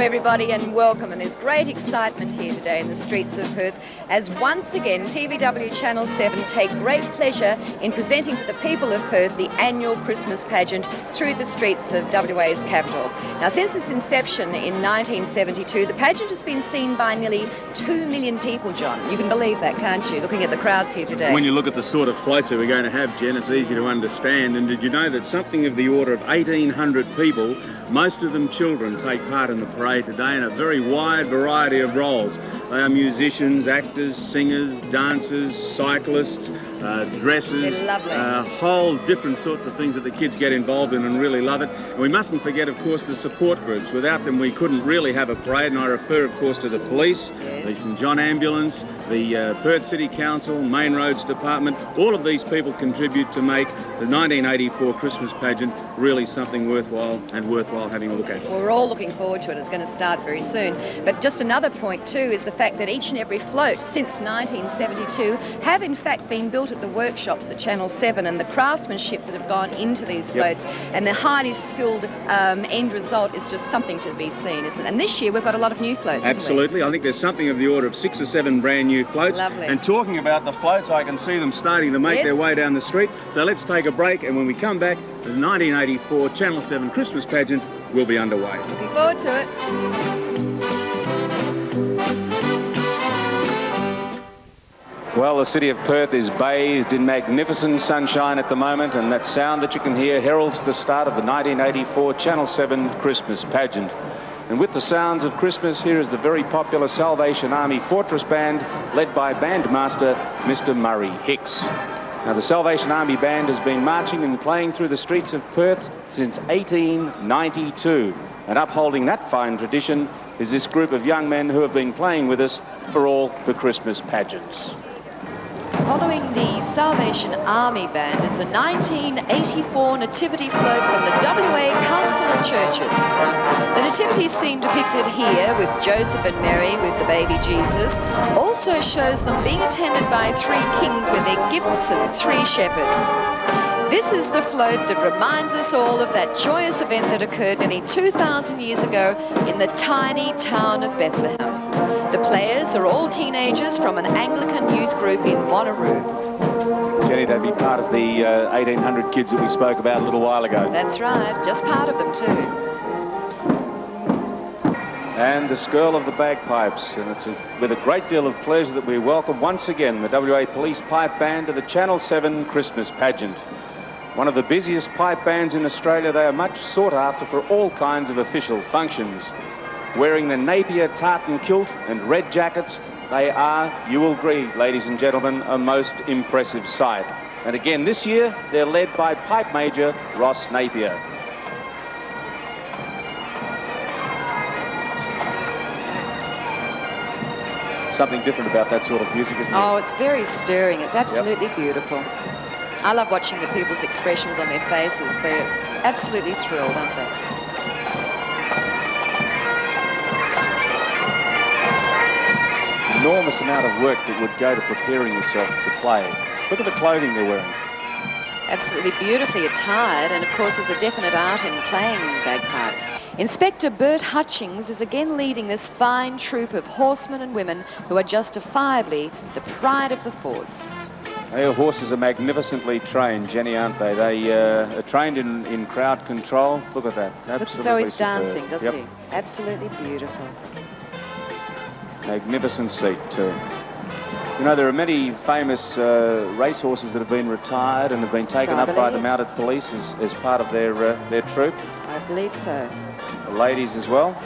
Everybody, and welcome. And there's great excitement here today in the streets of Perth as once again TVW Channel 7 take great pleasure in presenting to the people of Perth the annual Christmas pageant through the streets of WA's capital. Now, since its inception in 1972, the pageant has been seen by nearly 2 million people, John. You can believe that, can't you, looking at the crowds here today? When you look at the sort of floats that we're going to have, Jen, it's easy to understand. And did you know that something of the order of 1,800 people, most of them children, take part in the parade today in a very wide variety of roles. They are musicians, actors, singers, dancers, cyclists, dressers, whole different sorts of things that the kids get involved in and really love it. And we mustn't forget, of course, the support groups. Without them, we couldn't really have a parade, and I refer, of course, to the police, the St John Ambulance, the Perth City Council, Main Roads Department. All of these people contribute to make the 1984 Christmas pageant really something worthwhile having a look at. Well, we're all looking forward to it. It's going to start very soon. But just another point too is the fact that each and every float since 1972 have in fact been built at the workshops at Channel 7, and the craftsmanship that have gone into these floats and the highly skilled end result is just something to be seen, isn't it? And this year we've got a lot of new floats. Absolutely. I think there's something of the order of 6 or 7 brand new floats. Lovely. And talking about the floats, I can see them starting to make their way down the street. So let's take a break, and when we come back, the 1984 Channel 7 Christmas pageant will be underway. Looking forward to it. Well, the city of Perth is bathed in magnificent sunshine at the moment, and that sound that you can hear heralds the start of the 1984 Channel 7 Christmas pageant. And with the sounds of Christmas, here is the very popular Salvation Army Fortress Band, led by bandmaster Mr. Murray Hicks. Now, the Salvation Army Band has been marching and playing through the streets of Perth since 1892. And upholding that fine tradition is this group of young men who have been playing with us for all the Christmas pageants. Following the Salvation Army Band is the 1984 Nativity Float from the WA Council of Churches. The Nativity scene depicted here with Joseph and Mary with the baby Jesus also shows them being attended by 3 kings with their gifts and 3 shepherds. This is the float that reminds us all of that joyous event that occurred nearly 2,000 years ago in the tiny town of Bethlehem. The players are all teenagers from an Anglican youth group in Wanneroo. Jenny, they'd be part of the 1,800 kids that we spoke about a little while ago. That's right, just part of them too. And the skirl of the bagpipes, and it's with a great deal of pleasure that we welcome once again the WA Police Pipe Band to the Channel 7 Christmas pageant. One of the busiest pipe bands in Australia, they are much sought after for all kinds of official functions. Wearing the Napier tartan kilt and red jackets, they are, you will agree, ladies and gentlemen, a most impressive sight. And again this year, they're led by Pipe Major Ross Napier. Something different about that sort of music, isn't it? Oh, it's very stirring. It's absolutely beautiful. I love watching the people's expressions on their faces. They're absolutely thrilled, aren't they? Enormous amount of work that would go to preparing yourself to play. Look at the clothing they're wearing. Absolutely beautifully attired, and of course there's a definite art in playing bagpipes. Inspector Bert Hutchings is again leading this fine troop of horsemen and women who are justifiably the pride of the force. Their horses are magnificently trained, Jenny, aren't they? They are trained in crowd control. Look at that. Looks as though he's dancing, doesn't he? Absolutely beautiful. Magnificent seat too. You know, there are many famous racehorses that have been retired and have been taken up by the mounted police as part of their troop. I believe so. The ladies as well.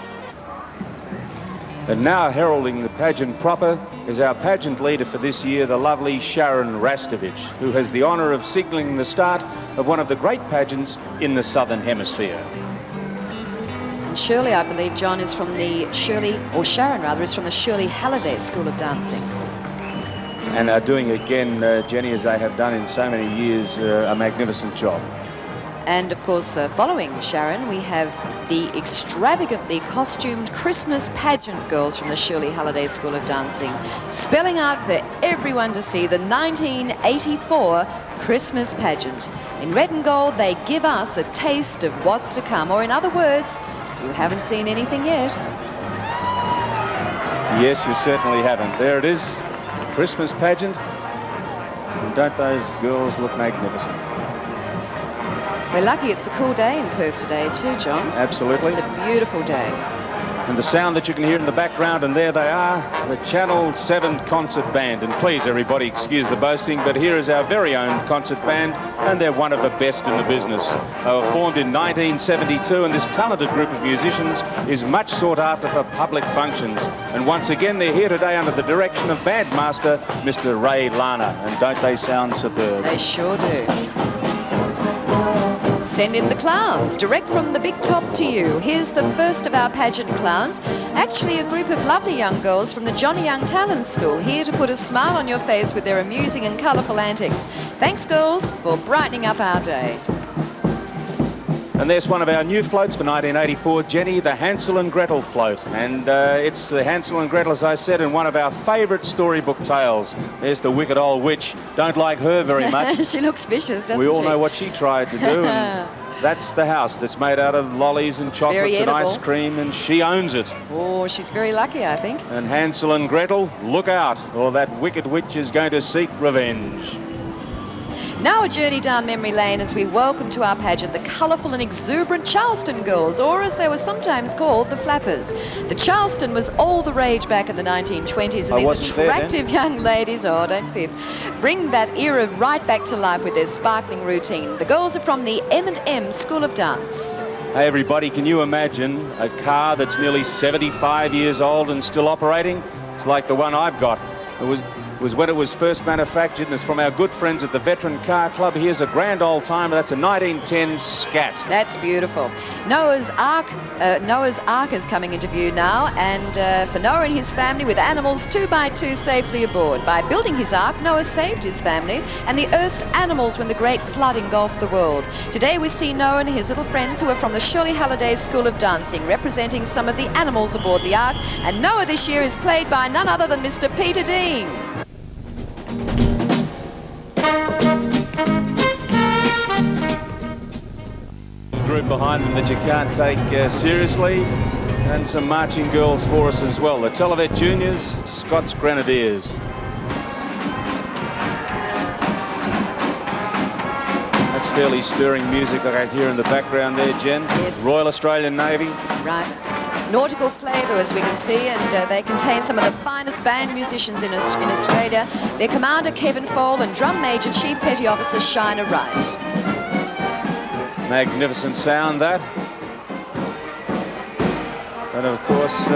And now heralding the pageant proper is our pageant leader for this year, the lovely Sharon Rastovich, who has the honour of signalling the start of one of the great pageants in the Southern Hemisphere. And Shirley, I believe, John, is from the Sharon rather, is from the Shirley Halliday School of Dancing. And are doing again, Jenny, as they have done in so many years, a magnificent job. And of course, following Sharon, we have the extravagantly costumed Christmas pageant girls from the Shirley Halliday School of Dancing, spelling out for everyone to see the 1984 Christmas pageant. In red and gold, they give us a taste of what's to come, or in other words, you haven't seen anything yet. Yes, you certainly haven't. There it is, Christmas pageant. And don't those girls look magnificent? We're lucky it's a cool day in Perth today too, John. Absolutely. It's a beautiful day. And the sound that you can hear in the background, and there they are, the Channel 7 concert band. And please, everybody, excuse the boasting, but here is our very own concert band, and they're one of the best in the business. They were formed in 1972, and this talented group of musicians is much sought after for public functions. And once again, they're here today under the direction of bandmaster Mr. Ray Lana. And don't they sound superb? They sure do. Send in the clowns, direct from the big top to you. Here's the first of our pageant clowns. Actually, a group of lovely young girls from the Johnny Young Talent School, here to put a smile on your face with their amusing and colourful antics. Thanks, girls, for brightening up our day. And there's one of our new floats for 1984, Jenny, the Hansel and Gretel float. And it's the Hansel and Gretel, as I said, in one of our favourite storybook tales. There's the wicked old witch. Don't like her very much. She looks vicious, doesn't she? We all know what she tried to do. And that's the house that's made out of lollies and chocolates and ice cream, and she owns it. Oh, she's very lucky, I think. And Hansel and Gretel, look out, or that wicked witch is going to seek revenge. Now a journey down memory lane as we welcome to our pageant the colourful and exuberant Charleston girls, or as they were sometimes called, the Flappers. The Charleston was all the rage back in the 1920s, and these attractive young ladies, oh, don't fib, bring that era right back to life with their sparkling routine. The girls are from the M&M School of Dance. Hey everybody, can you imagine a car that's nearly 75 years old and still operating? It's like the one I've got. It was when it was first manufactured, and it's from our good friends at the Veteran Car Club. Here's a grand old timer. That's a 1910 Scat. That's beautiful. Noah's Ark is coming into view now, and for Noah and his family with animals 2x2 safely aboard. By building his ark, Noah saved his family and the Earth's animals when the Great Flood engulfed the world. Today we see Noah and his little friends who are from the Shirley Halliday School of Dancing, representing some of the animals aboard the ark, and Noah this year is played by none other than Mr. Peter Dean. Group behind them that you can't take seriously, and some marching girls for us as well. The Televet Juniors, Scots Grenadiers. That's fairly stirring music like I hear in the background there, Jen. Yes. Royal Australian Navy. Right. Nautical flavour, as we can see, and they contain some of the finest band musicians in Australia. Their commander, Kevin Fole, and drum major, Chief Petty Officer, Shiner Wright. Magnificent sound, that. And of course,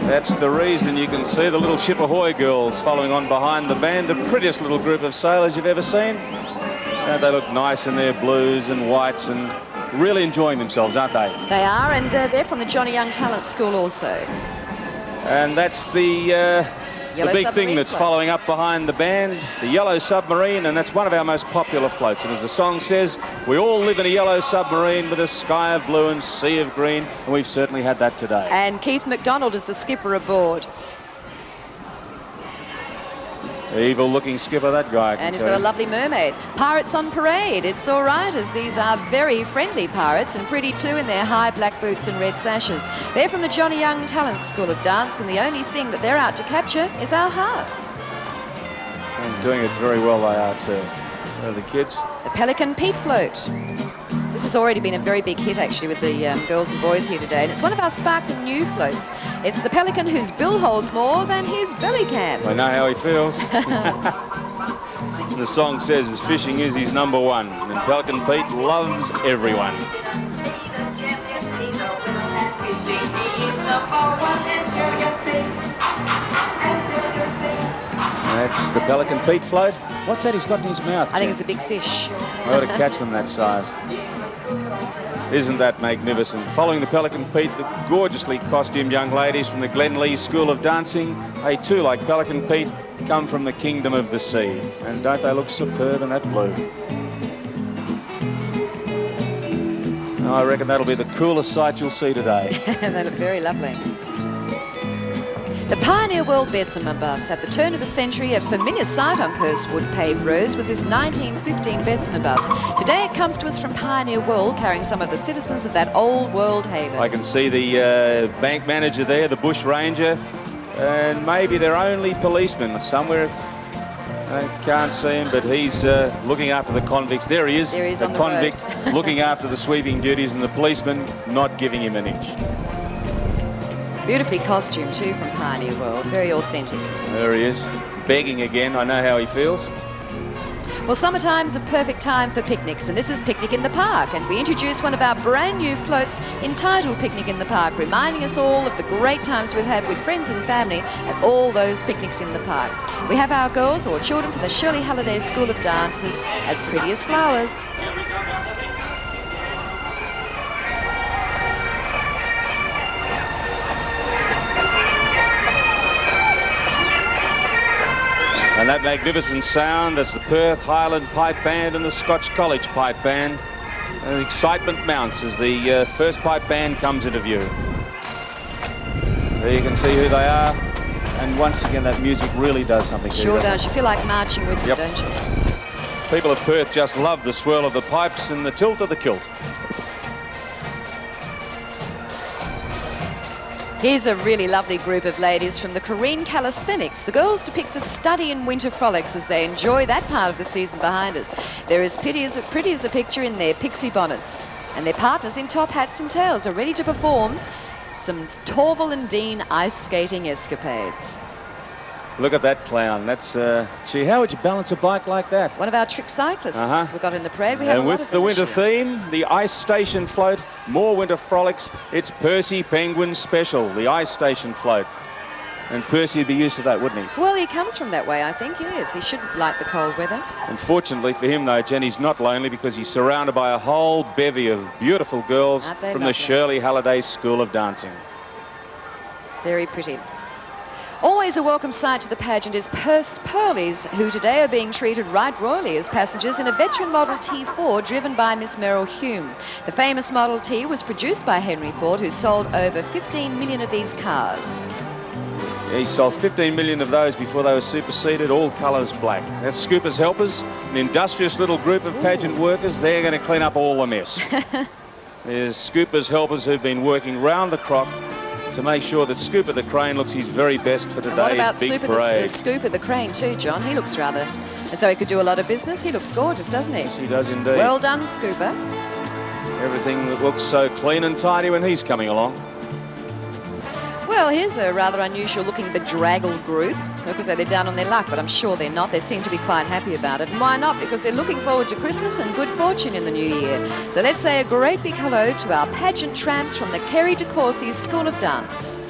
that's the reason you can see the little Ship Ahoy girls following on behind the band. The prettiest little group of sailors you've ever seen. They look nice in their blues and whites and really enjoying themselves, aren't they? They are, and they're from the Johnny Young Talent School also. And that's the big thing that's float. following up behind the band, the Yellow Submarine, and that's one of our most popular floats. And as the song says, we all live in a yellow submarine with a sky of blue and sea of green, and we've certainly had that today. And Keith McDonald is the skipper aboard. Evil-looking skipper, that guy. And he's got a lovely mermaid. Pirates on parade. It's all right, as these are very friendly pirates, and pretty too in their high black boots and red sashes. They're from the Johnny Young Talent School of Dance, and the only thing that they're out to capture is our hearts. And doing it very well, they are too. The kids. The Pelican Peat Float. This has already been a very big hit, actually, with the girls and boys here today, and it's one of our sparkling new floats. It's the Pelican whose bill holds more than his belly can. I know how he feels. The song says his fishing is his number one, and Pelican Pete loves everyone. That's the Pelican Pete float. What's that he's got in his mouth? I think it's a big fish. I ought to catch them that size. Isn't that magnificent? Following the Pelican Pete, the gorgeously costumed young ladies from the Glenlee School of Dancing. They too, like Pelican Pete, come from the kingdom of the sea. And don't they look superb in that blue? I reckon that'll be the coolest sight you'll see today. They look very lovely. The Pioneer World Bessemer bus at the turn of the century, a familiar sight on Perth's wood-paved roads, was this 1915 Bessemer bus. Today it comes to us from Pioneer World, carrying some of the citizens of that old world haven. I can see the bank manager there, the bush ranger, and maybe their only policeman somewhere. I can't see him, but he's looking after the convicts. There he is. There he is on the convict road. looking after the sweeping duties, and the policeman not giving him an inch. Beautifully costumed too from Pioneer World, very authentic. There he is, begging again. I know how he feels. Well, summertime's a perfect time for picnics, and this is Picnic in the Park, and we introduce one of our brand new floats entitled Picnic in the Park, reminding us all of the great times we've had with friends and family at all those picnics in the park. We have our girls or children from the Shirley Halliday School of Dances as pretty as flowers. And that magnificent sound, that's the Perth Highland Pipe Band and the Scotch College Pipe Band. And excitement mounts as the first pipe band comes into view. There you can see who they are. And once again, that music really does something to you. Sure does. You feel like marching with them, don't you? People of Perth just love the swirl of the pipes and the tilt of the kilt. Here's a really lovely group of ladies from the Corrine Calisthenics. The girls depict a study in winter frolics as they enjoy that part of the season behind us. They're as pretty as a picture in their pixie bonnets. And their partners in top hats and tails are ready to perform some Torval and Dean ice skating escapades. Look at that clown. That's, gee, how would you balance a bike like that? One of our trick cyclists we've got in the parade. We have and a lot with of the them winter this year. theme, the ice station float, more winter frolics. It's Percy Penguin Special, the ice station float. And Percy would be used to that, wouldn't he? Well, he comes from that way, I think. He is. He shouldn't like the cold weather. Unfortunately for him, though, Jenny's not lonely because he's surrounded by a whole bevy of beautiful girls Aren't they from lovely? the Shirley Halliday School of Dancing. Very pretty. Always a welcome sight to the pageant is Perth's Pearlies, who today are being treated right royally as passengers in a veteran Model T Ford driven by Miss Merrill Hume. The famous Model T was produced by Henry Ford, who sold over 15 million of these cars. Yeah, he sold 15 million of those before they were superseded, all colours black. That's Scoopers Helpers, an industrious little group of pageant workers. They're going to clean up all the mess. There's Scoopers Helpers who've been working round the clock to make sure that Scooper the Crane looks his very best for today's What about big parade. Scooper the Crane too, John? He looks rather as though he could do a lot of business. He looks gorgeous, doesn't he? Yes, he does indeed. Well done, Scooper. Everything that looks so clean and tidy when he's coming along. Well, here's a rather unusual looking bedraggled group. Look as though they're down on their luck, but I'm sure they're not. They seem to be quite happy about it. And why not? Because they're looking forward to Christmas and good fortune in the new year. So let's say a great big hello to our pageant tramps from the Kerry de Courcy's School of Dance.